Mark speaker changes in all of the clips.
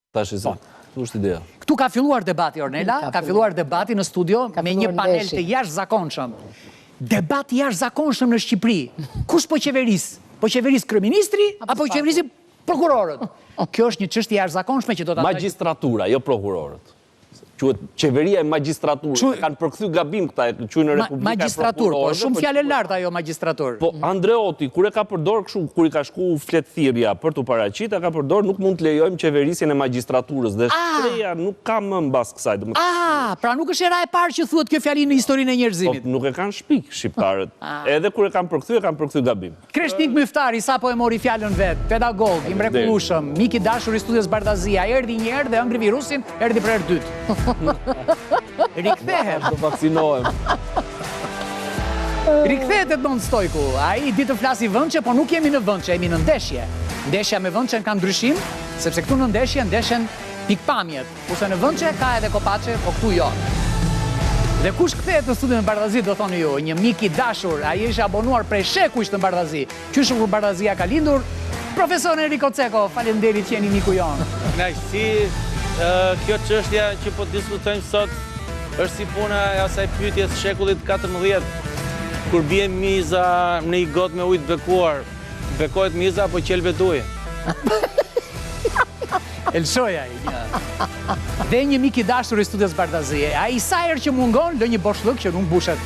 Speaker 1: Tash e është ideja.
Speaker 2: Këtu ka filluar debati, Ornela, ka filluar debati në studio me një panel të jashtëzakonshëm. Debati jashtëzakonshëm në Shqipëri. Kush po qeveris? Po qeveris kryeministri apo qeveris prokurorët? Kjo është një çështje jashtëzakonshme që do ta
Speaker 1: Magistratura, jo prokurorët. Quhet qeveria e magistraturës. Kanë përkthy gabim këta, quhen Republika e
Speaker 2: Magistraturë, po shumë fjalë lart ajo magistraturë.
Speaker 1: Po Andreoti, kur e ka përdor kështu, kur i ka shku flet thirrja për tu paraqit, e ka përdor nuk mund të lejojmë qeverisjen e magistraturës dhe shpreha nuk ka më mbas kësaj.
Speaker 2: Pra nuk është era e parë që thuhet kjo fjali në historinë e njerëzimit.
Speaker 1: Po nuk e kanë shpik shqiptarët. Edhe kur e kanë përkthy gabim.
Speaker 2: Kreshnik Myftari sapo e mori fjalën vet, pedagog i mrekullueshëm, mik i dashur i studios Bardazia, erdhi një herë dhe ëmbri virusin, erdhi për herë dytë. Rikthehet.
Speaker 1: Do vaksinohem.
Speaker 2: Rikthehet Edmond Stojku. Ai di të flasi vënçe, po nuk jemi në vënçe, jemi në ndeshje. Ndeshja me vënçen ka ndryshim, sepse këtu në ndeshje ndeshen pikpamjet. Kurse në vënçe ka edhe kopaçe, po këtu jo. Dhe kush kthehet në studion në Bardazi, do thoni ju, një mik i dashur, ai është abonuar prej shekujsh në Bardazi. Qysh kur Bardazia ka lindur, profesor Enrico Ceko, faleminderit që jeni miku jon.
Speaker 3: Kjo çështja që po diskutojmë sot është si puna e asaj pyetjes shekullit 14, kur bie miza në një gotë me ujë të bekuar, bekohet miza apo qelbet uji?
Speaker 2: Elshoja ai. Dhe një mik i dashur i studios Bardazie, ai sa herë që mungon, lë një boshllëk që nuk mbushet.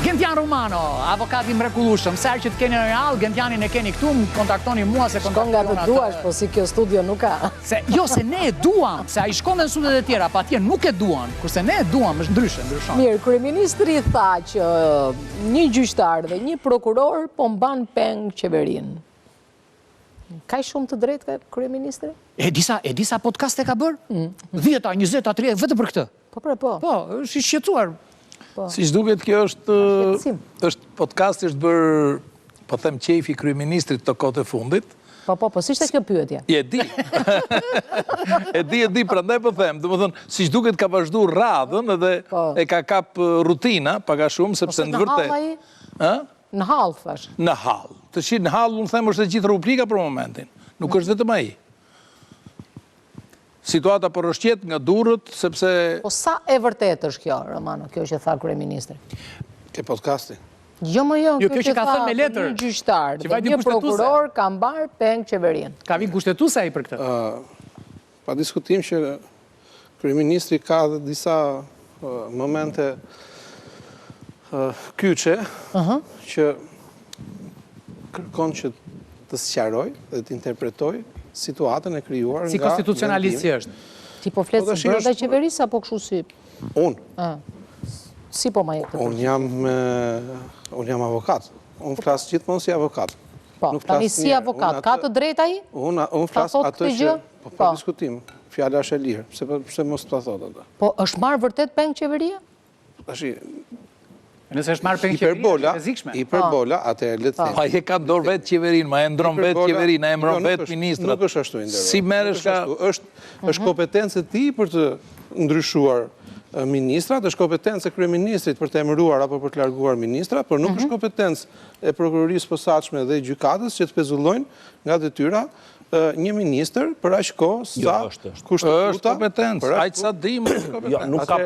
Speaker 2: Gentian Romano, avokat i mrekullueshëm, sa herë që të keni në real, Gentianin e keni këtu, më kontaktoni mua se
Speaker 4: shkon nga të duash, po si kjo studio nuk ka.
Speaker 2: Se ne e duam, se ai shkon në studiot e tjera, pa atje nuk e duan, kurse ne e duam, është ndryshon.
Speaker 4: Mirë, kryeministri tha që një gjyqtar dhe një prokuror po mban peng qeverinë. Ka shumë të drejtë ka kryeministri?
Speaker 2: E disa podcaste ka bërë? 10, 20, 30, vetëm për këtë.
Speaker 4: Po.
Speaker 2: Po, është i shqetësuar.
Speaker 5: Si duket kjo është podcast është bërë, po them qefi kryeministrit të kohët e fundit.
Speaker 4: Po, si ishte kjo pyetje?
Speaker 5: E di, prandaj po them, domethënë, si duket ka vazhdu radhën edhe e ka kap rutina, paka shumë, sepse në vërtet.
Speaker 4: Në hall, thash.
Speaker 5: Në hall. Të shi në hall, unë them, është e gjithë Republika për momentin. Nuk është vetëm ai. Situata po rëshqet nga durët, sepse...
Speaker 4: Po sa e vërtet është kjo, Romano, kjo që tha kryeministri?
Speaker 5: Ke podcasti?
Speaker 4: Jo,
Speaker 2: kjo që ka thënë me letër.
Speaker 4: Një gjyqtar dhe një prokuror ka mbar peng qeverinë.
Speaker 2: Ka vi kushtetuese ai për këtë?
Speaker 6: Pa diskutim që kryeministri ka dhe disa momente kyçe që kërkon që të sqaroj dhe të interpretoj situatën e krijuar nga...
Speaker 2: Si konstitucionalist si është?
Speaker 4: Ti po fletë si brenda qeverisë apo kështu si?
Speaker 6: Unë.
Speaker 4: Si po ma jetë?
Speaker 6: Unë jam avokat. Unë flasë gjithmonë si avokat.
Speaker 4: Po, tani si avokat, ka të drejta i?
Speaker 6: Unë flasë atë që... Po, diskutim. Fjalla është e lirë. Pse mos të thotë atë?
Speaker 4: Po, është marrë vërtet peng qeveria?
Speaker 2: Nëse është marrë peng qeveria, është rrezikshme.
Speaker 6: Hiperbola, atëherë le të them.
Speaker 5: Ma e ka dorë vetë qeverinë, ma e ndron vetë qeverinë, e emron vetë ministrat.
Speaker 6: Nuk është ashtu i nderuar.
Speaker 5: Si merresh ka...
Speaker 6: Është kompetencë e tij për të ndryshuar ministrat, është kompetencë e kryeministrit për të emëruar apo për të larguar ministra, por nuk është kompetencë e prokurorisë posaçme dhe gjykatës që të pezullojnë nga detyra një ministër për aq kohë sa kushtetuta
Speaker 5: është kompetencë, aq sa dim.
Speaker 1: Nuk ka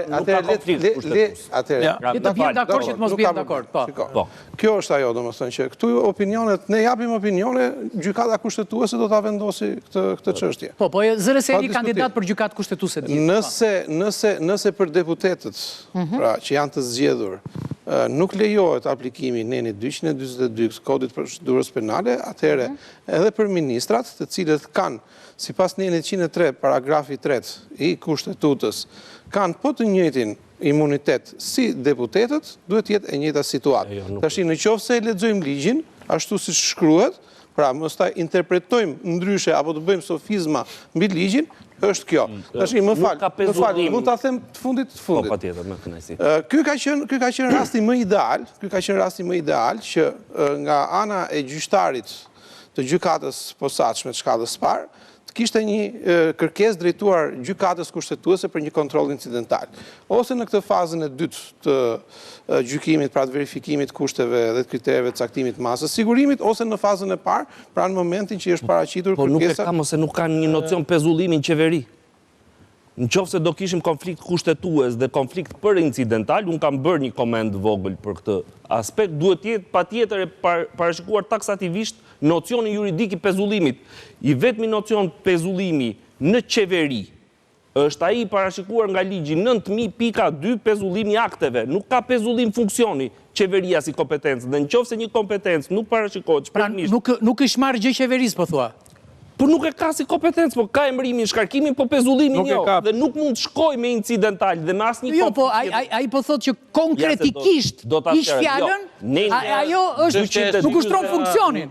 Speaker 1: konflikt kushtetues.
Speaker 2: Të bjem dakord që të mos bjem dakord. Po.
Speaker 6: Kjo është ajo, domethënë që këtu opinionet, ne japim opinione, gjykata kushtetuese do ta vendosi këtë çështje.
Speaker 2: Po, zëres jeni kandidat për gjykatë kushtetuese.
Speaker 6: Nëse për deputetët, pra që janë të zgjedhur, nuk lejohet aplikimi neni 242 kodit procedurës penale, atëherë edhe për ministrat, të cilët kanë, sipas neni 103 paragrafi 3 i kushtetutës, kanë po të njëjtin imunitet si deputetët, duhet jetë e njëjta situatë. Tashi në qoftë se e lexojmë ligjin, ashtu siç shkruhet, pra mos ta interpretojmë ndryshe apo të bëjmë sofizma mbi ligjin, është kjo. Tashi më fal, mund ta them të fundit.
Speaker 1: Po, patjetër, me kënaqësi.
Speaker 6: Ky ka qenë rasti më ideal, që nga ana e gjyqtarit të gjykatës posaçme të shkallës parë, të kishte një kërkesë drejtuar gjykatës kushtetuese për një kontroll incidental. Ose në këtë fazën e dytë të gjykimit, pra të verifikimit kushteve dhe të kritereve të caktimit masës sigurimit, ose në fazën e parë, pra në momentin që është paraqitur kërkesa...
Speaker 1: Po nuk e kam ose nuk kanë një nocion pezullimin qeveri. Në qoftë se do kishim konflikt kushtetues dhe konflikt për incidental, unë kam bërë një komend vogël për këtë aspekt, duhet jetë patjetër e parashikuar taksativisht nocioni juridik i pezullimit. I vetmi nocion pezullimi në qeveri është ai parashikuar nga ligji 9000.2 pezullimi akteve. Nuk ka pezullim funksioni qeveria si kompetencë. Dhe në qoftë se një kompetencë nuk parashikohet shpërfaqësisht.
Speaker 2: Nuk është marrë gjë qeverisë, po thua.
Speaker 1: Por nuk e ka si kompetencë, po ka emërimin, shkarkimin, po pezullimin jo. Dhe nuk mund të shkoj me incidental dhe me asnjë
Speaker 2: Jo, po ai po thotë që konkretikisht ish fjalën, ajo është nuk ushtron funksionin.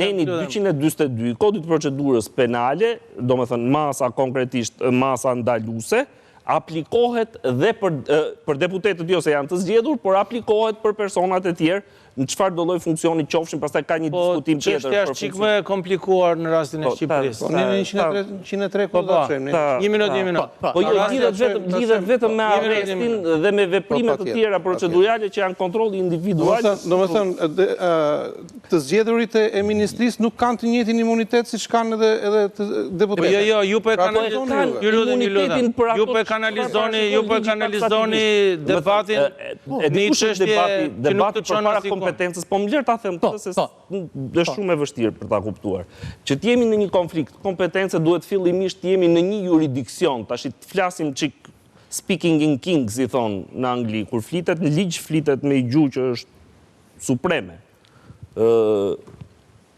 Speaker 1: Neni 242 Kodit të procedurës penale, domethënë masa konkretisht masa ndaluese, aplikohet dhe për deputetët jo se janë të zgjedhur, por aplikohet për personat e tjerë në çfarë do lloj funksioni qofshin, pastaj ka një diskutim tjetër.
Speaker 3: Çështja është çik më e komplikuar në rastin e Shqipërisë.
Speaker 6: Po ne 103 ku do të shojmë.
Speaker 3: Një minutë.
Speaker 1: Po jo lidhet vetëm me arrestin dhe me veprimet të tjera procedurale që janë kontrolli individual.
Speaker 6: Domethënë të zgjedhurit e ministrisë nuk kanë të njëjtin imunitet siç kanë edhe të deputetët.
Speaker 3: Jo, ju po e kanalizoni, ju po e kanalizoni debatin në çështje që nuk të çon as
Speaker 1: kompetencës, po më lërë ta them këtë se është shumë e vështirë për ta kuptuar. Që të jemi në një konflikt, kompetence duhet fillimisht të jemi në një juridiksion, tash të flasim çik speaking in king, si thonë në Angli, kur flitet në ligj, flitet me gjuhë që është supreme.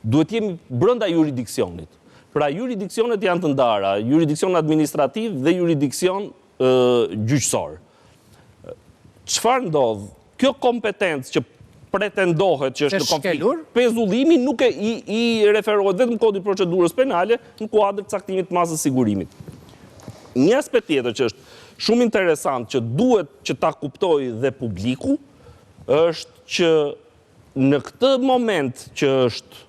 Speaker 1: Duhet jemi brenda juridiksionit. Pra juridiksionet janë të ndara, juridiksion administrativ dhe juridiksion gjyqësor. Çfarë ndodh? Kjo kompetencë që pretendohet që është në konflikt, pezullimi nuk i referohet vetëm kodit procedurës penale në kuadër të caktimit të masës sigurimit. Një aspekt tjetër që është shumë interesant që duhet që ta kuptojë dhe publiku është që në këtë moment që është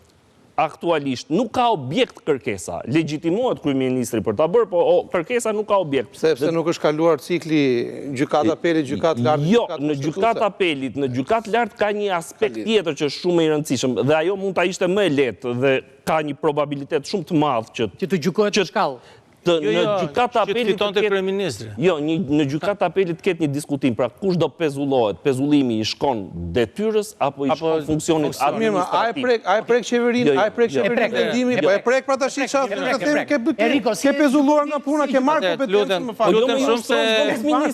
Speaker 1: aktualisht nuk ka objekt kërkesa. Legjitimohet kryeministri për ta bërë, po kërkesa nuk ka objekt.
Speaker 6: Sepse nuk është kaluar cikli gjykat apelit, gjykat lart.
Speaker 1: Jo, në gjykat apelit, në gjykat lart ka një aspekt tjetër që është shumë i rëndësishëm dhe ajo mund ta ishte më e lehtë dhe ka një probabilitet shumë të madh që
Speaker 2: të gjykohet në shkallë.
Speaker 1: Në gjykat apelit
Speaker 3: fitonte kryeministri.
Speaker 1: Jo, në gjykat apelit ketë një diskutim, pra kush do pezullohet, pezullimi i shkon detyrës apo i shkon funksionit administrativ.
Speaker 6: A e prek qeverinë, a e prek qeverinë vendimi, po e prek pra tash ke pezulluar nga puna, ke marrë kompetencë më fal.
Speaker 3: Lutem shumë se
Speaker 6: marrë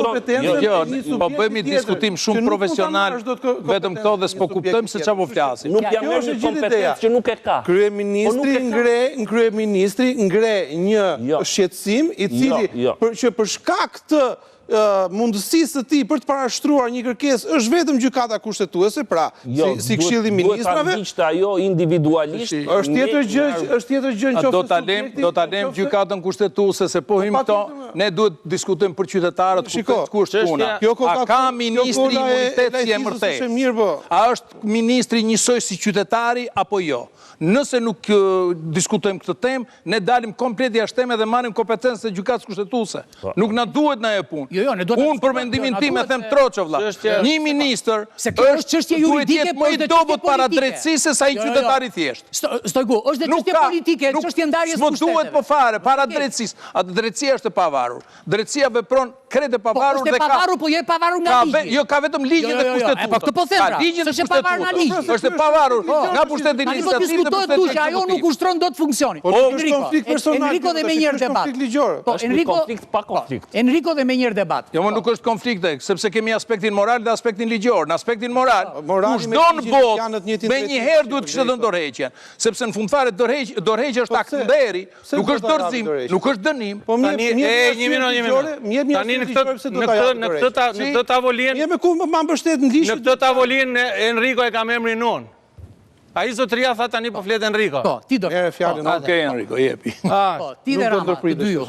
Speaker 6: kompetencë.
Speaker 5: Jo, po bëjmë diskutim shumë profesional, vetëm këto dhe s'po kuptojmë se çfarë po flasim.
Speaker 1: Nuk jam merr kompetencë që nuk e ka.
Speaker 6: Kryeministri ngre një shqetësim i cili që për shkak të mundësisë të tij për të parashtruar një kërkesë është vetëm gjykata kushtetuese, pra si Këshilli i Ministrave.
Speaker 1: Duhet ta ajo individualisht.
Speaker 6: Është tjetër gjë në
Speaker 5: qoftë do ta lëm gjykatën kushtetuese se po him këto, ne duhet diskutojmë për qytetarët ku është puna. A ka ministri imunitet si emërtesë? A është ministri njësoj si qytetari apo jo? Nëse nuk diskutojmë këtë temë, ne dalim komplet jashtëm dhe marrim kompetencën e gjykatës kushtetuese. Nuk na duhet na e punë. Unë për mendimin tim e them troço vëlla. Një ministër
Speaker 2: është çështje juridike
Speaker 5: më i dobët para drejtësisë se sa i qytetari thjesht.
Speaker 2: Stojku, është çështje politike, çështje ndarjes
Speaker 5: pushteteve. S'mo duhet po fare para drejtësisë. Atë drejtësia është e pavarur. Drejtësia vepron krejt e pavarur dhe ka.
Speaker 2: Është e pavarur, po jo e pavarur nga ligji.
Speaker 5: Jo, ka vetëm ligjin dhe kushtetuta.
Speaker 2: Po këtë po them pra. Është e pavarur nga ligji.
Speaker 5: Është e pavarur nga pushteti administrativ.
Speaker 2: Ajo nuk ushtron dot funksionin. Enrico dhe me njëherë debat.
Speaker 1: Është konflikt pa konflikt.
Speaker 2: Enrico dhe me njëherë debat.
Speaker 5: Jo, nuk është konflikt, sepse kemi aspektin moral dhe aspektin ligjor. Në aspektin moral, kushdo në botë me njëherë duhet kishte dhënë dorëheqjen, sepse në fund fare dorëheqja është akt nderi, nuk është dorëzim, nuk është dënim.
Speaker 3: Tani në këtë tavolinë, në këtë tavolinë Enrico e ka emrin unë. A i zotëria tha tani po flet Enrico.
Speaker 2: Po, ti do.
Speaker 5: Okej, Enrico, jepi.
Speaker 2: Po, ti dhe Rama, të dy ju.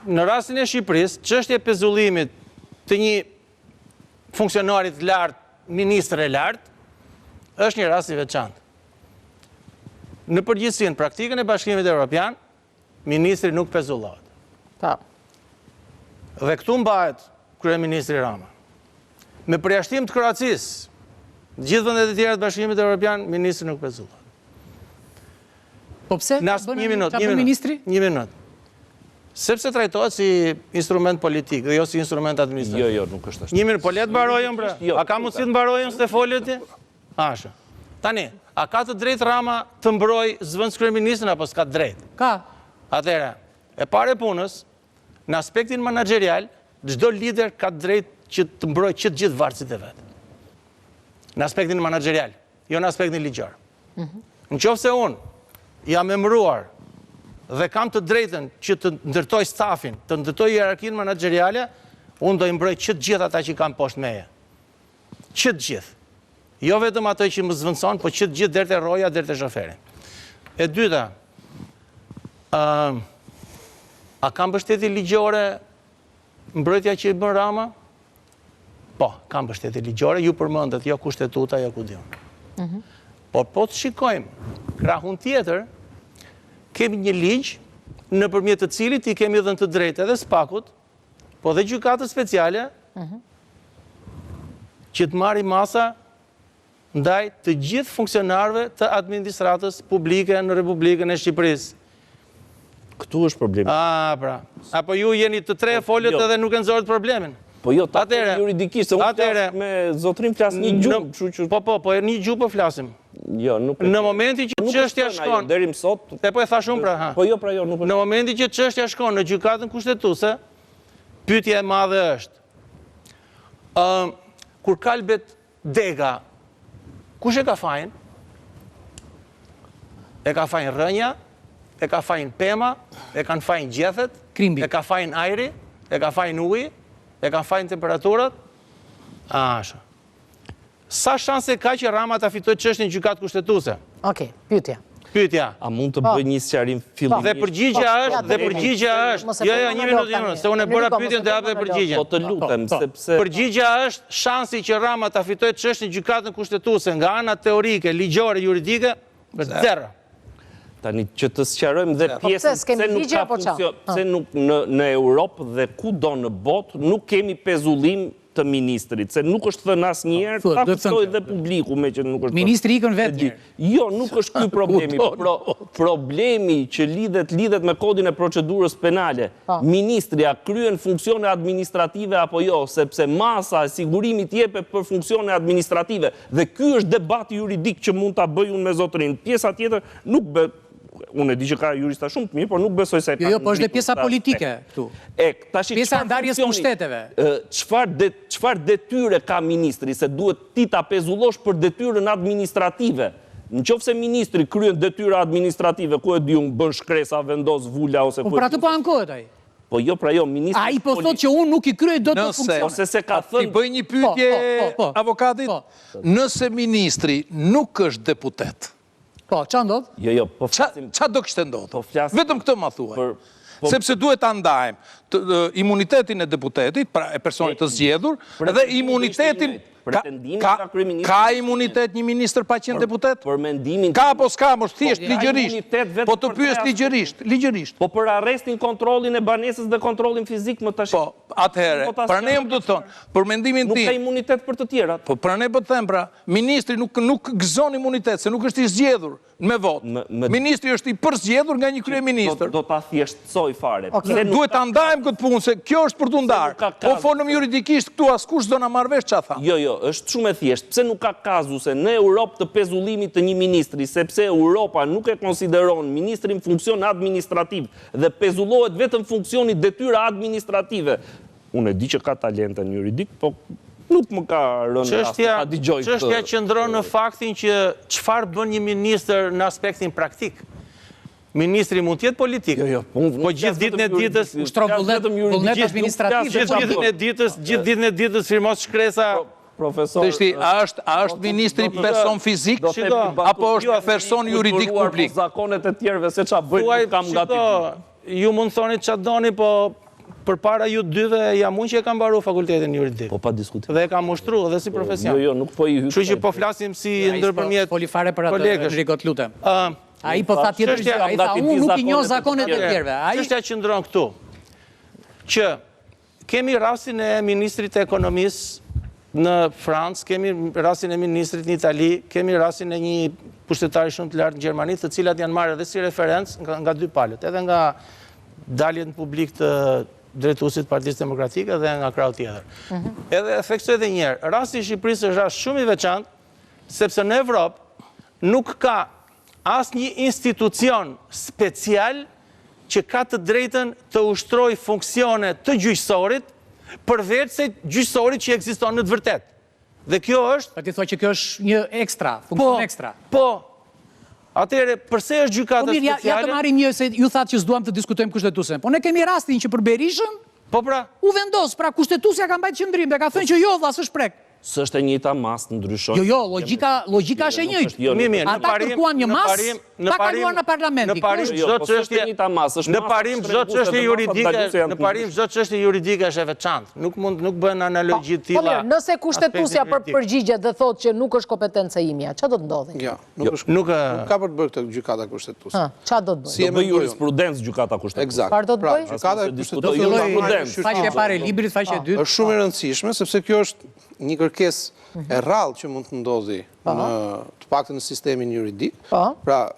Speaker 3: Në rastin e Shqipërisë, çështja e pezullimit të një funksionarit lart, ministër e lart, është një rast i veçantë. Në përgjithësi, në praktikën e Bashkimit Evropian, ministri nuk pezullohet. Dhe këtu mbahet kryeministri Rama. Me përjashtim të Kroacisë, gjithë vendet e tjera të Bashkimit Evropian, ministri nuk pezullohet.
Speaker 2: Po pse?
Speaker 3: Një minut. Sepse trajtohet si instrument politik dhe jo si instrument administrativ.
Speaker 1: Jo, nuk është ashtu.
Speaker 3: Një mirë, po le të mbarojmë, bre. A ka mundësi të mbarojmë s'te folje ti? Asha. Tani, a ka të drejtë Rama të mbroj zëvendës kryeministrin apo s'ka drejtë?
Speaker 2: Ka.
Speaker 3: Atëherë, e pare punës, në aspektin managerial, çdo lider ka drejtë që të mbroj që të gjithë varësit e vetë. Në aspektin managerial, jo në aspektin ligjor. Në qoftë se unë jam emëruar dhe kam të drejtën që të ndërtoj stafin, të ndërtoj hierarkinë manageriale, unë do i mbroj që të gjithë ata që kam poshtë meje. Që të gjithë. Jo vetëm ato që më zvendëson, po që të gjithë deri te roja, deri te shoferi. E dyta, a ka mbështetje ligjore mbrojtja që i bën Rama? Po, ka mbështetje ligjore, ju përmendet, jo kushtetuta, jo ku diun. Por po të shikojmë krahun tjetër, kemi një ligj nëpërmjet të cilit i kemi dhënë të drejtë edhe spakut, po dhe gjykatë speciale që të marrë masa ndaj të gjithë funksionarëve të administratës publike në Republikën e Shqipërisë.
Speaker 1: Këtu është problemi.
Speaker 3: Pra. Apo ju jeni të tre folët edhe nuk e nxorët problemin.
Speaker 1: Po jo, ta juridikisht, se unë flas me zotrin flas një gjuhë, kështu që
Speaker 3: po një gjuhë po flasim.
Speaker 1: Jo, nuk.
Speaker 3: Në momentin që çështja shkon
Speaker 1: deri më sot.
Speaker 3: Po e thash unë pra.
Speaker 1: Po jo, nuk.
Speaker 3: Në momentin që çështja shkon në gjykatën kushtetuese, pyetja e madhe është kur kalbet dega, kush e ka fajin? E ka fajin rënja, e ka fajin pema, e kanë fajin gjethet, e ka fajin ajri, e ka fajin uji, e ka fajin temperaturat. Asha. Sa shanse ka që Rama ta fitojë çështjen në gjykatë kushtetuese?
Speaker 4: Okej, pyetja.
Speaker 1: A mund të bëj një sqarim fillimisht?
Speaker 3: Dhe përgjigja është, jo, një minutë, se unë e bëra pyetjen dhe hap dhe përgjigjen.
Speaker 1: Po të lutem, sepse
Speaker 3: përgjigja është shansi që Rama ta fitojë çështjen në gjykatën kushtetuese nga ana teorike, ligjore, juridike, zero.
Speaker 1: Tani që të sqarojmë dhe pjesën pse nuk në Europë dhe kudo në botë nuk kemi pezullim të ministrit, se nuk është thënë asnjëherë, ta kuptoj dhe publiku me që nuk është.
Speaker 2: Ministri ikën vetë.
Speaker 1: Jo, nuk është ky problemi. Problemi që lidhet me kodin e procedurës penale. Ministri a kryen funksione administrative apo jo, sepse masa e sigurimit jepet për funksione administrative. Dhe ky është debati juridik që mund ta bëj unë me zotrin. Pjesa tjetër nuk bë. Unë e di që ka jurista shumë të mirë, por nuk besoj se...
Speaker 2: Jo, po është dhe pjesa politike këtu. Pjesa ndarjes pushteteve.
Speaker 1: Çfarë detyre ka ministri, se duhet ti ta pezullosh për detyrën administrative. Në qoftë se ministri kryen detyra administrative, ku e di unë bën shkresa, vendos vula ose...
Speaker 2: Po pra të po ankohet ai.
Speaker 1: Po jo, pra jo, ministri...
Speaker 2: A i po thot që unë nuk i kryej do të funksione.
Speaker 1: Ose se ka thënë...
Speaker 5: Ti bëj një pyetje avokatit, nëse ministri nuk është deputet,
Speaker 2: po, qa ndodh?
Speaker 1: Jo, po flasim...
Speaker 5: Qa do kështë ndodh? Vetëm këtë ma thuaj.
Speaker 1: Sepse
Speaker 5: duhet ta ndajmë imunitetin e deputetit, pra e personit të zgjedhur, dhe imunitetin... Ka imunitet një ministër pa qenë deputet? Ka apo s'ka, mos thjesht ligjërisht. Po të pyes ligjërisht.
Speaker 1: Po për arrestin, kontrollin e banesës dhe kontrollin fizik më tash.
Speaker 5: Po, atëherë, pra ne më do të thonë, për mendimin tim...
Speaker 1: Nuk ka imunitet për të tjerat.
Speaker 5: Po pra ne po të them, pra, ministri nuk gëzon imunitet, se nuk është i zgjedhur me votë. Ministri është i përzgjedhur nga një kryeministër.
Speaker 1: Do ta thjeshtësoj fare.
Speaker 5: Duhet ta ndajmë këtë punë, se kjo është për t'u ndarë. Po folëm juridikisht këtu, askush do na marrë vesh çfarë tha.
Speaker 1: Jo, është shumë e thjeshtë. Pse nuk ka kazuse në Europë të pezullimit të një ministri, sepse Europa nuk e konsideron ministrin funksion administrativ dhe pezullohet vetëm funksioni detyra administrative. Unë e di që ka talentën juridik, po nuk më ka rënë rast ta dëgjoj këtë.
Speaker 3: Çështja qëndron në faktin që çfarë bën një ministër në aspektin praktik. Ministri mund të jetë politik. Po gjithë ditën e ditës
Speaker 2: vullnet administrativ.
Speaker 3: Gjithë ditën e ditës firmos shkresa.
Speaker 1: Profesor,
Speaker 5: a është ministri person fizik apo është person juridik publik?
Speaker 1: Zakonet e tjerëve se ç'a bëjnë kam gati.
Speaker 3: Ju mund thoni ç'a doni, po përpara ju dyve jam unë që e kam mbaruar fakultetin juridik.
Speaker 1: Po pa diskutim.
Speaker 3: Dhe e kam ushtruar edhe si profesion.
Speaker 1: Jo, nuk po i hyj.
Speaker 3: Kështu që po flasim si ndërmjet
Speaker 2: foli fare për atë, Enrico, të lutem. Ai po tha tjetër gjë, ai tha unë nuk i njoh zakonet e tjerëve.
Speaker 3: Çështja qëndron këtu. Që kemi rastin e ministrit të ekonomisë në Francë, kemi rastin e ministrit në Itali, kemi rastin e një pushtetari shumë të lartë në Gjermani, të cilat janë marrë edhe si referencë nga dy palët, edhe nga daljen në publik të drejtuesit Partisë Demokratike dhe nga krau tjetër. Edhe theksoj edhe një herë, rasti i Shqipërisë është rast shumë i veçantë, sepse në Evropë nuk ka asnjë institucion special që ka të drejtën të ushtrojë funksione të gjyqësorit, përveç se gjyqësorit që ekziston në të vërtetë. Dhe kjo është...
Speaker 2: Pa ti thua që kjo është një ekstra, funksion ekstra.
Speaker 3: Po, atëherë, përse është gjykata speciale...
Speaker 2: Ja të marrim një, se ju thatë që s'duam të diskutojmë kushtetuesen. Po ne kemi rastin që për Berishën,
Speaker 3: po pra...
Speaker 2: u vendos, pra kushtetusja ka mbajtë qëndrim, dhe ka thënë që jo, dha, s'është prek.
Speaker 1: S'është e njëjta mas të ndryshon.
Speaker 2: Jo, logjika është e njëjtë. Ata kërkuan një mas, ta kaluar në parlament.
Speaker 3: Në parim çdo çështje juridike është e veçantë. Nuk bën analogji të tilla.
Speaker 4: Po, nëse kushtetusja përgjigjet dhe thotë që nuk është kompetencë imja, ç'a do të ndodhi?
Speaker 6: Jo, nuk ka për të bërë këtë gjykata kushtetuese.
Speaker 4: Ç'a do të bëjë?
Speaker 6: Si e
Speaker 1: bëj jurisprudencë gjykata kushtetuese.
Speaker 6: Eksakt.
Speaker 4: Çfarë do të bëjë?
Speaker 6: Gjykata kushtetuese
Speaker 1: jurisprudencë.
Speaker 2: Faqja e parë e librit, faqja e dytë.
Speaker 6: Është shumë e rëndësishme sepse kjo është një kërkesë e rrallë që mund të ndodhi në të paktën në sistemin juridik. Pra,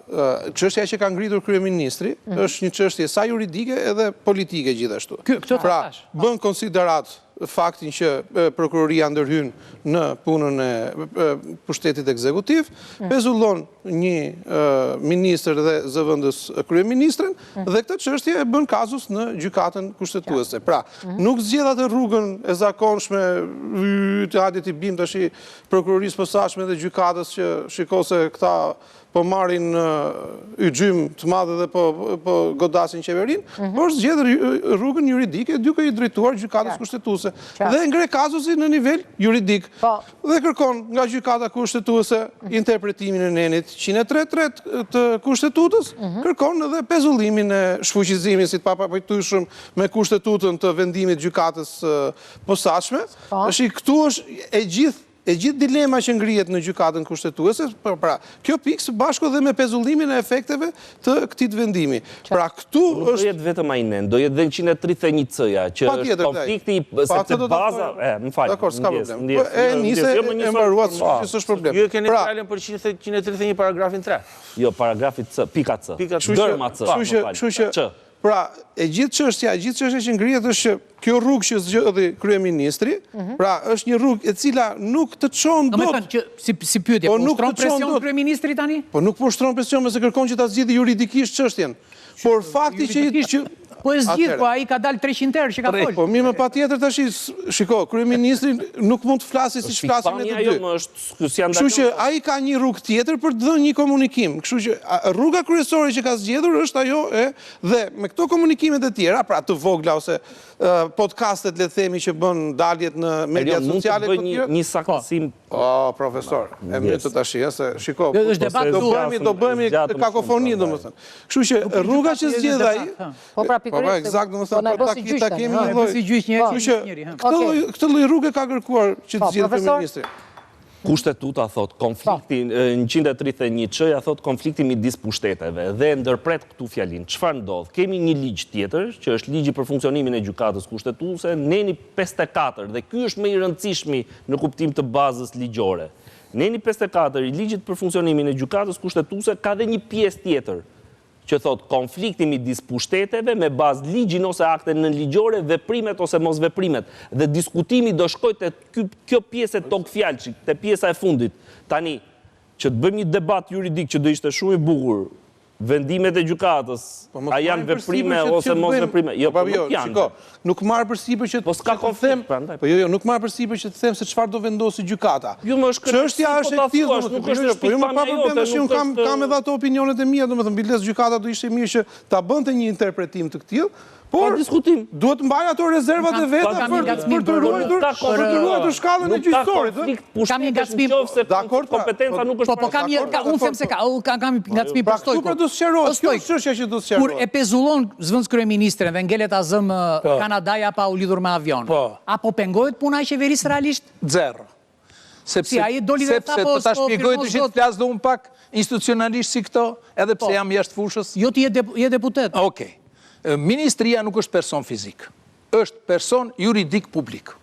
Speaker 6: çështja që ka ngritur kryeministri është një çështje sa juridike edhe politike gjithashtu. Pra, bën konsiderat faktin që prokuroria ndërhyn në punën e pushtetit ekzekutiv, pezullon një ministër dhe zëvendës kryeministrin dhe këtë çështje e bën kazus në gjykatën kushtetuese. Pra, nuk zgjedh atë rrugën e zakonshme të hajde të bim tash prokurorisë posaçme dhe gjykatës që shiko se këta po marrin gjym të madhe dhe po godasin qeverin, por zgjedh rrugën juridike duke i drejtuar gjykatës kushtetuese dhe ngre kazusin në nivel juridik. Dhe kërkon nga gjykata kushtetuese interpretimin e nenit 103 të kushtetutës, kërkon edhe pezullimin e shfuqizimit si të papajtueshëm me kushtetutën të vendimit gjykatës posaçme. Këtu është e gjithë dilema që ngrihet në gjykatën kushtetuese, pra, kjo pikë së bashku dhe me pezullimin e efekteve të këtij vendimi. Pra, këtu
Speaker 1: është... Do jetë vetëm ajnen, do jetë dhe 131C-ja, që është konflikti, sepse baza... Më falë.
Speaker 6: Dakor, s'ka problem. E nise e mbaruat që s'është problem.
Speaker 3: Ju e keni fjalën për 131 paragrafin 3.
Speaker 1: Jo, paragrafi C, pika C. Dërma C, më falë.
Speaker 6: Pra, e gjithë çështja që ngrihet është që kjo rrugë që zgjodhi kryeministri, pra është një rrugë e cila nuk të çon dot.
Speaker 2: Domethënë që si pyetje, po ushtron presion kryeministri tani?
Speaker 6: Po nuk po ushtron presion, mëse kërkon që ta zgjidhë juridikisht çështjen. Por fakti që
Speaker 2: po e zgjidh, po ai ka dalë 300 herë që ka folë.
Speaker 6: Po mirë, më patjetër tash, shiko, kryeministri nuk mund të flasë siç flasin ne të dy. Kështu që ai ka një rrugë tjetër për të dhënë një komunikim. Kështu që rruga kryesore që ka zgjedhur është ajo dhe me këto komunikimet e tjera, pra të vogla ose podcastet le të themi që bën daljet në media sociale
Speaker 1: të tjera. Një saktësim.
Speaker 6: Profesor, e mirë të tash, se shiko, do bëhemi kakofoni domethënë. Kështu që rruga që zgjedh ai, po eksakt, domethënë për ta kemi një lloj. Këtë lloj rruge ka kërkuar që të zgjidhë kryeministri.
Speaker 1: Kushtetuta thot, konflikti në 131C-ja thot konflikti midis pushteteve dhe ndërpret këtu fjalin. Çfarë ndodh? Kemi një ligj tjetër, që është ligji për funksionimin e gjykatës kushtetuese, neni 54, dhe ky është më i rëndësishmi në kuptim të bazës ligjore. Neni 54 i ligjit për funksionimin e gjykatës kushtetuese ka dhe një pjesë tjetër, që thot konflikti midis pushteteve me bazë ligjin ose akte nënligjore, veprimet ose mos veprimet. Dhe diskutimi do shkojë te kjo pjesë e tok fjalçi, te pjesa e fundit. Tani, që të bëjmë një debat juridik që do ishte shumë i bukur, vendimet e gjykatës, a janë veprime ose mos veprime? Jo, nuk janë.
Speaker 6: Nuk marr përsipër që
Speaker 1: po s'ka konflikt, prandaj.
Speaker 6: Po jo, nuk marr përsipër që të them se çfarë do vendosi gjykata.
Speaker 1: Çështja
Speaker 6: është e tillë, nuk është po jo më pa problem tash un kam edhe ato opinionet e mia, domethënë biles gjykata do ishte mirë që ta bënte një interpretim të këtill. Por
Speaker 1: diskutim.
Speaker 6: Duhet mbaj ato rezervat e veta për të ruajtur shkallën e gjyqësorit.
Speaker 2: Kam një ngacmim.
Speaker 6: Dakor,
Speaker 1: kompetenca nuk është.
Speaker 2: Po kam unë them se kam ngacmim për Stojko.
Speaker 6: Pra do të sqarohet, kjo është çështja që do të sqarohet.
Speaker 2: Kur e pezullon zëvendës kryeministrin dhe ngelet azëm Kanadaja pa u lidhur me avion. Apo pengohet puna e qeverisë realisht?
Speaker 5: Zero. Sepse të ta shpjegoj të gjithë flas dhe unë pak institucionalisht si këto, edhe pse jam jashtë fushës.
Speaker 2: Jo ti je deputet.
Speaker 5: Ministria nuk është person fizik, është person juridik publik.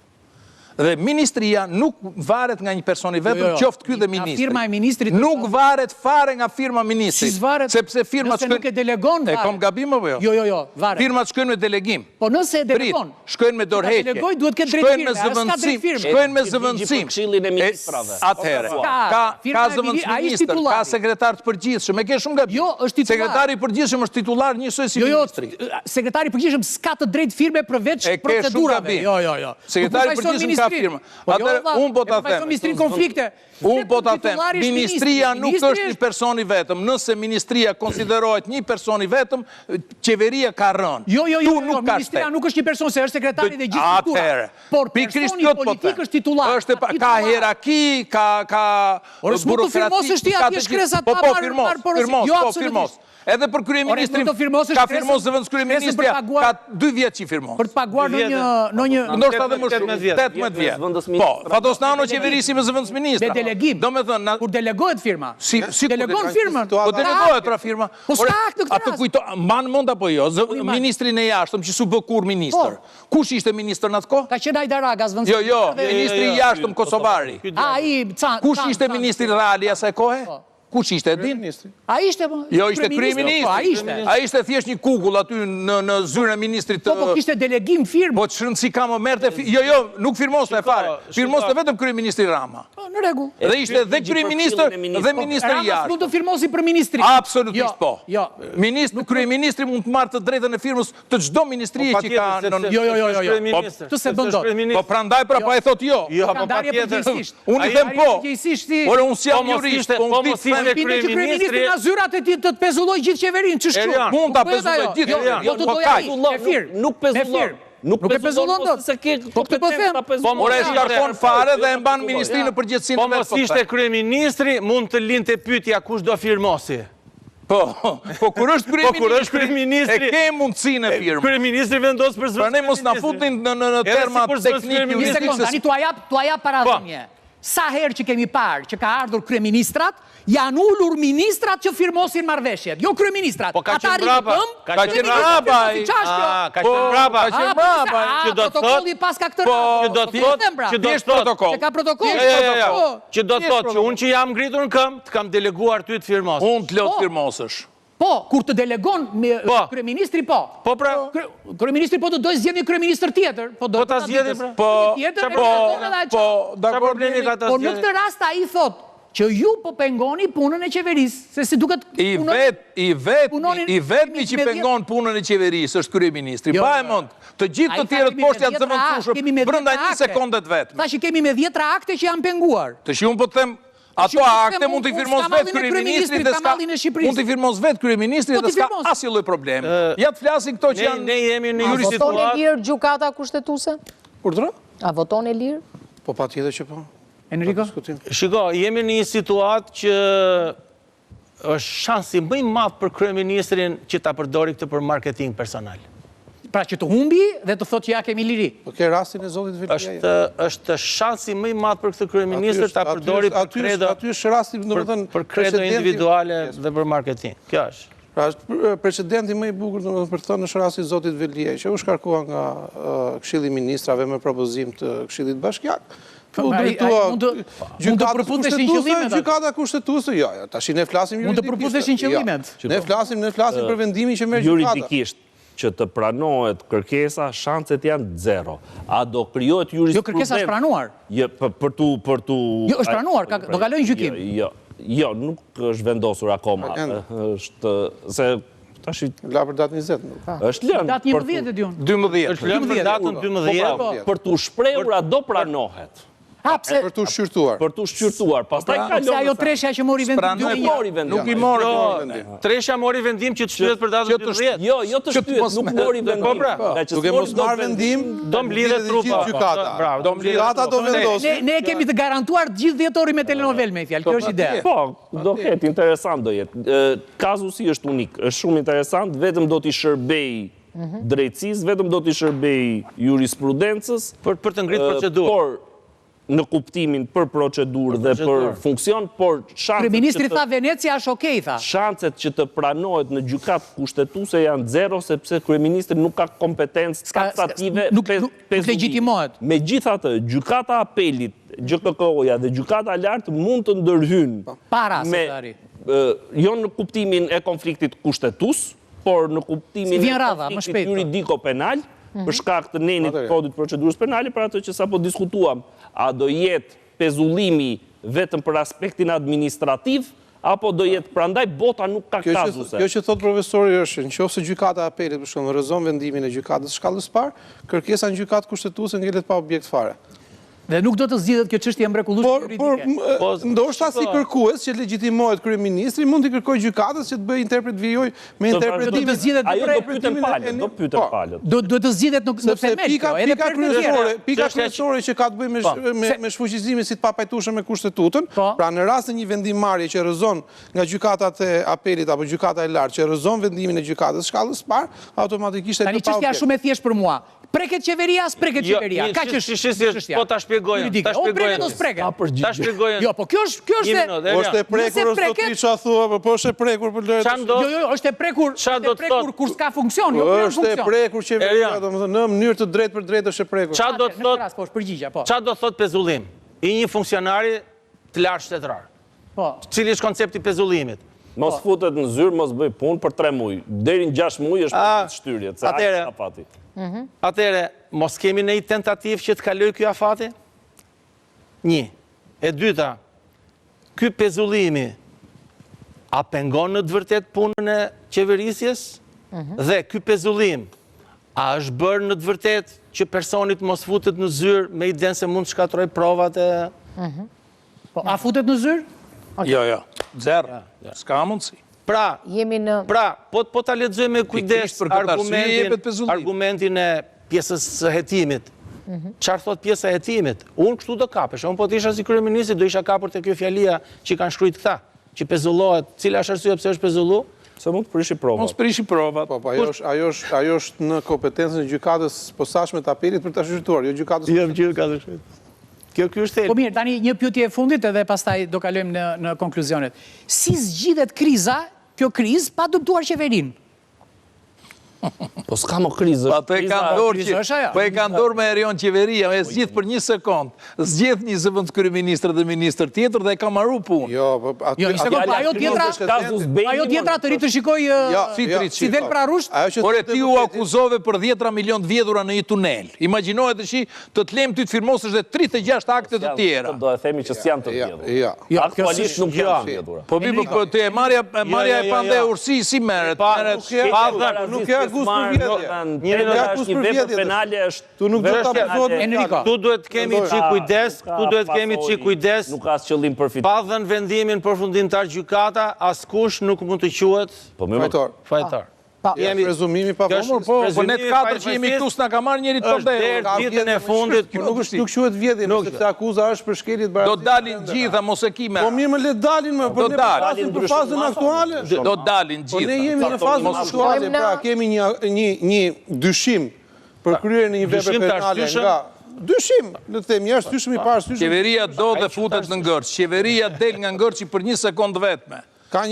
Speaker 5: Dhe ministria nuk varet nga një personi vetëm, qoftë ky dhe ministri.
Speaker 2: Firma e ministrit
Speaker 5: nuk varet fare nga firma ministrit.
Speaker 2: Si zvaret?
Speaker 5: Sepse firmat
Speaker 2: nëse nuk e delegon,
Speaker 5: varet. E kom gabim apo jo?
Speaker 2: Jo, varet.
Speaker 5: Firmat shkojnë me delegim.
Speaker 2: Po nëse e delegon.
Speaker 5: Shkojnë me dorëheqje.
Speaker 2: Delegoj duhet këtë drejt firme, s'ka drejt firme.
Speaker 5: Shkojnë me zëvendësim.
Speaker 1: Këshillin e ministrave.
Speaker 5: Atëherë, ka zëvendës ministër, ka sekretar të përgjithshëm, e ke shumë gabim.
Speaker 2: Jo, është titular.
Speaker 5: Sekretari i përgjithshëm është titular njësoj si ministri.
Speaker 2: Sekretari i përgjithshëm s'ka të drejt firme përveç procedurave. Jo.
Speaker 5: Sekretari i përgjithshëm ka firmë. Unë po ta them.
Speaker 2: Ministrin konflikte.
Speaker 5: Unë po ta them. Ministria nuk është një person i vetëm. Nëse ministria konsiderohet një person i vetëm, qeveria ka rënë.
Speaker 2: Jo. Ministria nuk është një person, se është sekretari dhe gjithë struktura. Por personi politik është titular.
Speaker 5: Ka hierarki, ka burokrati. Po, firmos. Edhe për kryeministrin, ka firmos zëvendës kryeministria, ka 2 vjetë që i firmos.
Speaker 2: Për të paguar në një...
Speaker 5: Ndoshta dhe më shumë, 18 vjetë. Po, Fatosnano qeverisi me zëvendës ministra.
Speaker 2: Me delegim, kur delegohet firma. Delegohet firmën.
Speaker 5: Po delegohet pra firma.
Speaker 2: Po s'ka akt në këtë
Speaker 5: atë kujto, manë mund apo jo, ministrin e jashtëm që su bë kur minister. Kush ishte minister në atë kohë?
Speaker 2: Ka qenë Ajdaraga zëvendës.
Speaker 5: Jo, ministri i jashtëm Kosovari. Kush ishte ministri reali asaj kohe? Kush ishte, e din?
Speaker 2: A ishte, po?
Speaker 5: Jo, ishte kryeministri. A ishte thjesht një kugull aty në zyrën e ministrit të...
Speaker 2: Po, kishte delegim firmë.
Speaker 5: Po, shërëndësi ka më merte... Jo, nuk firmoste e fare. Firmoste vetëm kryeministri Rama.
Speaker 2: Në regu.
Speaker 5: Dhe ishte dhe kryeministër dhe ministri
Speaker 2: jashtë. Rama s'mund të firmosi për ministri.
Speaker 5: Absolutisht po. Kryeministri mund të marrë të drejtën e firmës të çdo ministrie që ka...
Speaker 2: Jo. Të se bëndot.
Speaker 5: Po, prandaj pra pa e thot jo. Unë i them po. Ore, unë si jam jurist,
Speaker 2: Pinde që kryeministri nga zyrat e ti të pezulloj gjithë qeverin, që shtu?
Speaker 5: Mund të pezulloj gjithë qeverin.
Speaker 2: Jo, të doja i, me firë.
Speaker 1: Nuk pezullon.
Speaker 2: Nuk e pezullon do. Po këtë po them.
Speaker 5: Ore e shkarkon fare dhe e mban ministri në përgjithësinë
Speaker 3: Po mos ishte kryeministri, mund të linte pyetja kush do firmosi.
Speaker 5: Po, kur është kryeministri, e ke mundësinë e firmës.
Speaker 3: Kryeministri vendos për zëvendësimin.
Speaker 5: Pra ne mos na futin në terma teknik.
Speaker 2: Një sekundë, tani tua jap paradhënie. Sa herë që kemi parë që ka ardhur kryeministrat, janë ullur ministrat që firmosin marrëveshjet. Jo kryeministrat.
Speaker 3: Po ka qenë brapa.
Speaker 5: Ka qenë brapa.
Speaker 3: Ka qenë brapa. Që do të
Speaker 2: protokolli pas ka këtë
Speaker 3: që do të
Speaker 2: protokoll. Që ka protokoll.
Speaker 3: Që do të thotë që unë që jam ngritur në këmbë, të kam deleguar ty të firmosësh.
Speaker 5: Unë të lot firmosësh.
Speaker 2: Po, kur të delegon kryeministri, po.
Speaker 3: Po, pra.
Speaker 2: Kryeministri po të dojë zgjedhë një kryeministër tjetër.
Speaker 3: Po ta zgjedhë, pra.
Speaker 5: Po,
Speaker 2: po në këtë rast ai thotë që ju po pengoni punën e qeverisë, se si duket
Speaker 5: I vetmi që pengon punën e qeverisë është kryeministri. Pa e mund, të gjithë të tjerët poshtë janë zëvendësueshëm brenda 1 sekondet vetëm.
Speaker 2: Tash kemi me 10 akte që janë penguar.
Speaker 5: Tash unë po të them ato akte mund t'i firmos vetë kryeministri dhe s'ka mund t'i firmos vetë kryeministri dhe s'ka asnjë lloj problemi. Ja të flasin këto që janë
Speaker 3: ne jemi në
Speaker 4: një situatë. A voton e lirë gjykata kushtetuese?
Speaker 5: Urdhro?
Speaker 4: A voton e lirë?
Speaker 6: Po patjetër që po.
Speaker 2: Enrico?
Speaker 3: Shiko, jemi në një situatë që është shansi më i madh për kryeministrin që ta përdori këtë për marketing personal.
Speaker 2: Pra që të humbi dhe të thotë që ja kemi liri.
Speaker 6: Po ke rastin e zotit Viljaja.
Speaker 3: Është shansi më i madh për këtë kryeministër ta përdori për kredo.
Speaker 6: Aty është rasti, domethënë,
Speaker 3: për kredo individuale dhe për marketing. Kjo është.
Speaker 6: Pra është precedenti më i bukur domethënë për të thënë është rasti i zotit Viljaja, që u shkarkua nga Këshilli i Ministrave me propozim të Këshillit Bashkiak. Gjykata kushtetuese, jo, tash ne flasim
Speaker 2: juridikisht. Mund të përputeshin qëllimet.
Speaker 6: Ne flasim për vendimin që merr gjykata.
Speaker 1: Juridikisht që të pranohet kërkesa, shanset janë 0. A do krijohet jurisprudencë?
Speaker 2: Jo, kërkesa është pranuar.
Speaker 1: Jo, për tu...
Speaker 2: Jo, është pranuar, do kalojnë gjykim.
Speaker 1: Jo, nuk është vendosur akoma. Është se tash
Speaker 6: la për datën 20.
Speaker 1: Është lënë.
Speaker 2: Datë 11 diun.
Speaker 5: 12.
Speaker 3: Është lënë për datën 12.
Speaker 1: Për tu shprehur a do pranohet.
Speaker 6: Për të shqyrtuar.
Speaker 1: Për të shqyrtuar. Pastaj kalon.
Speaker 2: Se ajo Tresha që mori vendim.
Speaker 5: Nuk i mori vendim.
Speaker 3: Tresha mori vendim që të shtyhet për datën 12.
Speaker 1: Jo të shtyhet, nuk mori vendim.
Speaker 6: Duke mos marrë vendim,
Speaker 3: do mblidhet trupa.
Speaker 6: Gjykata. Gjykata do vendosin.
Speaker 2: Ne kemi të garantuar të gjithë dhjetori me telenovel me fjalë. Kjo është ide.
Speaker 1: Po, do ketë interesant do jetë. Kazusi është unik, është shumë interesant, vetëm do t'i shërbej drejtësisë, vetëm do t'i shërbej jurisprudencës
Speaker 3: për të ngritur procedurë.
Speaker 1: në kuptimin për procedurë dhe për funksion, por
Speaker 2: Kryeministri tha Venecia është okej, tha.
Speaker 1: Shanset që të pranohet në gjykatë kushtetuese janë zero, sepse kryeministri nuk ka kompetencë taksative
Speaker 2: nuk legjitimohet.
Speaker 1: Megjithatë, gjykata e apelit, GKK-ja dhe gjykata e lartë mund të ndërhyjnë
Speaker 2: para se të arrit.
Speaker 1: Jo në kuptimin e konfliktit kushtetues, por në kuptimin e konfliktit juridiko-penal, për shkak të nenit kodit procedurës penale, për atë që sapo diskutuam, a do jetë pezullimi vetëm për aspektin administrativ, apo do jetë prandaj bota nuk ka kazuse.
Speaker 6: Kjo që thot profesori është, nëse gjykata e apelit për shembull rrezon vendimin e gjykatës shkallës parë, kërkesa në gjykatë kushtetuese ngelet pa objekt fare.
Speaker 2: Dhe nuk do të zgjidhet kjo çështje mrekullueshme juridike.
Speaker 6: Por ndoshta si kërkues që legjitimohet kryeministri mund të kërkojë gjykatës që të bëjë interpret vijoj me interpretimin.
Speaker 1: Ajo do pyeten palët, do pyeten palët.
Speaker 2: Do të zgjidhet në themel kjo, edhe për të tjerë.
Speaker 6: Pika kryesore që ka të bëjë me shfuqizimin si të papajtueshëm me kushtetutën, pra në rast se një vendimmarrje që rrezon nga gjykatat e apelit apo gjykata e lartë që rrezon vendimin e gjykatës shkallës parë, automatikisht e
Speaker 2: tani çështja është shumë e thjeshtë për mua. Preket qeveria, s'preket qeveria. Ka
Speaker 3: çështje. Po ta shpjegoj.
Speaker 2: Ta shpjegoj. Jo, po kjo është
Speaker 6: është e prekur ose do të çfarë thua, po është e prekur për lërë.
Speaker 2: Jo, është e prekur. Është e prekur kur s'ka funksion, jo për funksion.
Speaker 6: Është e prekur qeveria, domethënë në mënyrë të drejtë për drejtë është e prekur.
Speaker 3: Çfarë do të thotë? Çfarë do të thotë pezullim? I një funksionari të lartë shtetror. Po. Cili është koncepti pezullimit?
Speaker 1: Mos futet në zyrë, mos bëj punë për 3 muaj. Deri në 6 muaj është shtyrje, se ai afati.
Speaker 3: Atëre, mos kemi në i tentativ që të kaloj kjo afati? Një. E dyta, ky pezullimi a pengon në të vërtet punën e qeverisjes? Dhe ky pezullim a është bërë në të vërtet që personit mos futet në zyrë me idenë se mund të shkatroj provat e...
Speaker 2: A futet në zyrë?
Speaker 5: Jo, zero. S'ka mundësi.
Speaker 3: Pra, po ta lexoj me kujdes argumentin e pjesës së hetimit. Çfarë thot pjesa e hetimit? Unë kështu do kapesh, unë po të isha si kryeministri do isha kapur te kjo fjalia që kanë shkruajt këta, që pezullohet, cila është arsyeja pse është pezullu?
Speaker 1: Se mund të prishi provat.
Speaker 5: Mos prishi provat.
Speaker 6: Po, ajo është në kompetencën e gjykatës posaçme të apelit për ta shqyrtuar, jo gjykatës.
Speaker 3: Jo gjykatës. Kjo është thellë.
Speaker 2: Po mirë, tani një pyetje e fundit edhe pastaj do kalojmë në konkluzionet. Si zgjidhet kriza, kjo krizë, pa dëmtuar qeverinë?
Speaker 1: Po s'ka më krizë.
Speaker 5: Po e ka ndorë me erion qeveria, e zgjidh për 1 sekond. Zgjidh një zëvend kryeministër dhe ministër tjetër dhe e ka marru punë.
Speaker 2: Jo, një sekond, ajo tjetra të rritë të shikoj si del pra rusht?
Speaker 5: Por e ti u akuzove për 10 milion të vjedhura në një tunel. Imagjinohet të shi të të lem ty të firmosësh dhe 36 akte të tjera.
Speaker 1: Do e themi që s'janë të vjedhura. Aktualisht nuk janë të vjedhura.
Speaker 5: Po bipo, të e marja e pande ursi si meret.
Speaker 3: Tu duhet kemi qi kujdes, pa dhënë vendimin përfundimtar gjykata, askush nuk mund të quhet fajtor.
Speaker 6: Prezumimi pa vëmur,
Speaker 5: po ne të 4 që jemi këtu s'na ka marrë njëri të
Speaker 3: Deri ditën e fundit,
Speaker 6: nuk quhet vjedhje, sepse akuza është për shkeljet
Speaker 5: barazi. Do dalin gjitha, mos e kime.
Speaker 6: Po mirë, më le dalin më, po ne pasim për fazën aktuale.
Speaker 5: Do dalin gjitha.
Speaker 6: Po ne jemi në fazën aktuale, pra kemi një dyshim për kryerjen e një vepre penale nga dyshim, le të themi, është dyshim i parë, dyshim.
Speaker 5: Qeveria do dhe futet në ngërç. Qeveria del nga ngërçi për 1 sekond vetme. Ka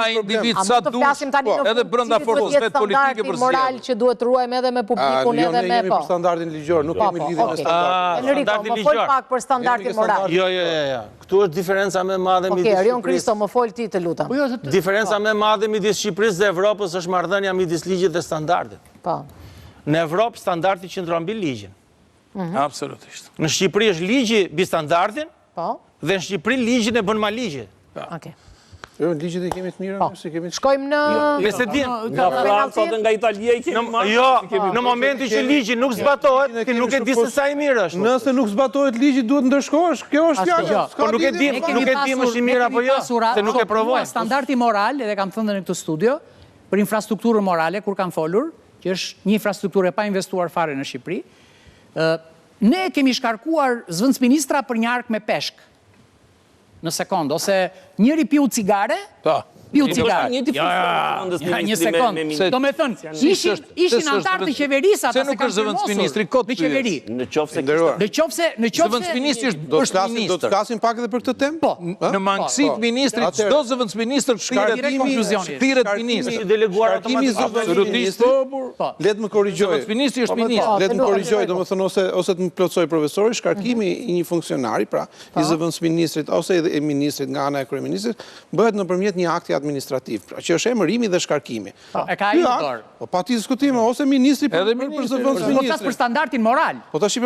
Speaker 5: individ sa dush, edhe brenda forcës vetë politike për
Speaker 4: moral që duhet ruajmë edhe me publikun edhe me po.
Speaker 6: Jo, ne jemi për standardin ligjor, nuk kemi lidhje me standardin.
Speaker 4: Enrico, më fol pak për standardin moral.
Speaker 3: Jo. Këtu është diferenca më e madhe midis
Speaker 4: Shqipërisë. Rion Kristo, më fol ti të lutem.
Speaker 3: Diferenca më e madhe midis Shqipërisë dhe Evropës është marrëdhënia midis ligjit dhe standardit.
Speaker 4: Po.
Speaker 3: Në Evropë standardi qëndron mbi ligjin.
Speaker 5: Absolutisht.
Speaker 3: Në Shqipëri është ligji mbi standardin,
Speaker 4: po.
Speaker 3: Dhe në Shqipëri ligjin e bën ma ligji.
Speaker 4: Okej.
Speaker 6: Jo, ligjet e kemi të mira, nëse kemi...
Speaker 4: Shkojmë në...
Speaker 1: Nga Franca dhe nga Italia i kemi marrë.
Speaker 3: Jo, në momenti që ligji nuk zbatohet, ti nuk e di se sa i mirë është.
Speaker 6: Nëse nuk zbatohet ligji, duhet ndërshkohesh, kjo është fjallë.
Speaker 3: Po nuk e di më shumë mirë apo jo, se nuk e provojnë.
Speaker 2: Standardi moral, edhe kam thënë në këtë studio, për infrastrukturën morale, kur kam folur, që është një infrastrukturë e pa investuar fare në Shqipëri, ne kemi shkarkuar zëvendësministra për një ark me peshk në sekond, ose njëri piu cigare Piu cigare. Një sekund. Do me thënë, ishin antarë të qeverisë ata se kanë firmosur në qeveri.
Speaker 1: Në qofse
Speaker 5: Zëvendësministri është ministër.
Speaker 6: Do të flasim pak edhe për këtë temë?
Speaker 2: Po.
Speaker 5: Në mangësit ministrit, çdo zëvendësministër thirret ministri.
Speaker 1: Deleguar
Speaker 6: automatikisht. Le të më korrigjoj.
Speaker 5: Zëvendësministri është ministër.
Speaker 6: Le të më korrigjoj, domethënë ose të më plotsoj profesori, shkarkimi i një funksionari, pra i zëvendësministrit ose i ministrit nga ana e kryeministrit, bëhet nëpërmjet një akti administrativ, pra që është emërimi dhe shkarkimi.
Speaker 2: E ka ai dorë.
Speaker 6: Po pa ti diskutime ose ministri për zëvendësministrin.
Speaker 2: Po flas për standardin moral.
Speaker 6: Po tash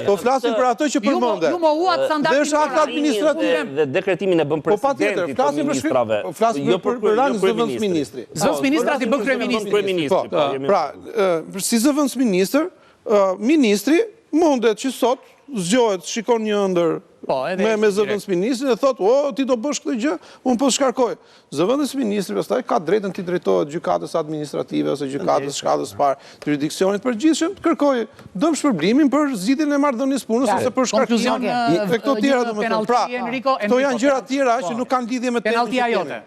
Speaker 6: po flasim për ato që përmende.
Speaker 2: Ju mohuat standardin
Speaker 6: moral. Dhe është akt administrativ.
Speaker 1: Dhe dekretimin e bën presidenti të ministrave.
Speaker 6: Po flasim për rangin e zëvendësministrit.
Speaker 2: Zëvendësministrat i bën kryeministri.
Speaker 6: Pra, si zëvendësministër, ministri mundet që sot zgjohet, shikon një ëndër me zëvendësministrin e thot, ti do bësh këtë gjë, unë po shkarkoj. Zëvendësministri pastaj ka drejtën të drejtohet gjykatës administrative ose gjykatës shkallës parë të jurisdiksionit përgjithshëm, të kërkojë dëmshpërblimin për zgjidhjen e marrëdhënies punës ose për shkarkimin e këto tjera domethënë. Pra, këto janë gjëra tjera që nuk kanë lidhje me temën.
Speaker 2: Penalltia jote.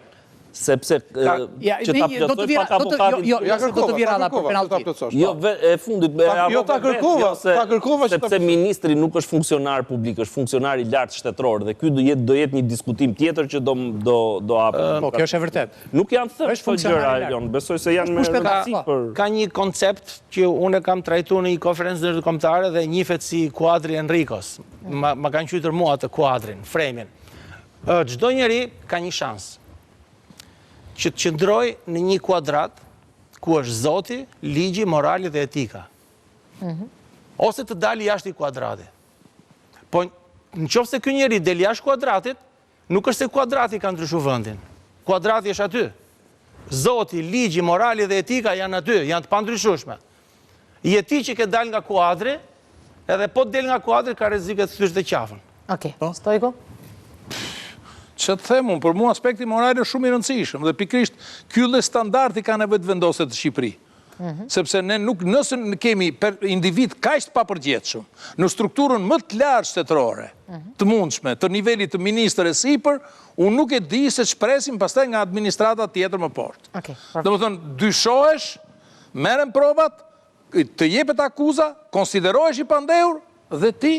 Speaker 1: Sepse që ta plotësoj pak avokatin...
Speaker 2: Do të vira për penalti.
Speaker 1: Jo, e fundit...
Speaker 6: Jo, ta kërkova...
Speaker 1: Sepse ministri nuk është funksionar publik, është funksionar i lartë shtetëror, dhe ky do jetë një diskutim tjetër që do apë.
Speaker 2: Po, kjo është e vërtet.
Speaker 1: Nuk janë thënë këto gjëra, Elion, besoj se janë me rëndësi për...
Speaker 3: Ka një koncept që unë kam trajtuar në një konferencë ndërkombëtare dhe njihet si kuadri Enrikos. Ma kanë qytur mua të kuadrin, fremin. Çdo njeri ka një shans që të qëndroj në një kuadrat ku është Zoti, ligji, morali dhe etika. Ose të dali jashtë i kuadrati. Po në qoftë se ky njeri del jashtë kuadratit, nuk është se kuadrati ka ndryshuar vendin. Kuadrati është aty. Zoti, ligji, morali dhe etika janë aty, janë të pandryshueshme. Jeti që ke dal nga kuadri, edhe po del nga kuadri ka rrezik të thysh të qafën.
Speaker 4: Okej, Stojko?
Speaker 5: Që të them unë, për mua aspekti moral është shumë i rëndësishëm dhe pikrisht ky lloj standardi ka nevojë të vendoset në Shqipëri. Sepse ne nuk nëse kemi individ kaq të papërgjithshëm në strukturën më të lartë shtetërore, të mundshme, të nivelit të ministër e sipër, unë nuk e di se çpresim pastaj nga administrata tjetër më poshtë. Domethënë dyshohesh, merren provat, të jepet akuza, konsiderohesh i pandehur dhe ti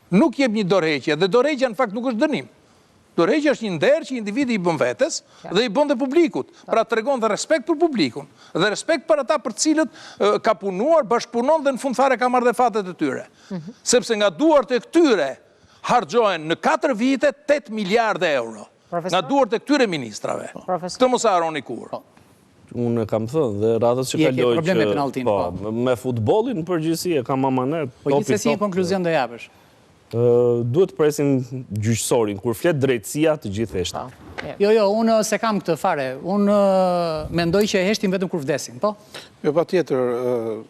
Speaker 5: nuk jep një dorëheqje, dhe dorëheqja në fakt nuk është dënim. Dorëheqja është një nder që individi i bën vetes dhe i bën dhe publikut. Pra tregon dhe respekt për publikun dhe respekt për ata për cilët ka punuar, bashkëpunon dhe në fund fare ka marrë dhe fatet e tyre. Sepse nga duart e këtyre harxhohen në 4 vite 8 miliardë euro. Nga duart e këtyre ministrave. Këtë mos e harroni kurrë.
Speaker 1: Unë kam thënë dhe radhës që kaloj me futbollin në përgjithësi e kam amanet.
Speaker 2: Po gjithsesi një konkluzion do japësh.
Speaker 1: Duhet të presim gjyqësorin, kur flet drejtësia të gjithë heshta.
Speaker 2: Jo, unë se kam këtë fare, unë mendoj që e heshtim vetëm kur vdesin, po?
Speaker 6: Jo, patjetër,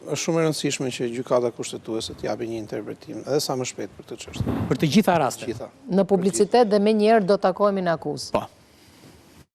Speaker 6: është shumë e rëndësishme që gjykata kushtetuese të japë një interpretim, edhe sa më shpejt për këtë çështje.
Speaker 2: Për të gjitha rastet.
Speaker 6: Gjitha.
Speaker 4: Në publicitet dhe me njerë do takohemi në akuzë.
Speaker 2: Po.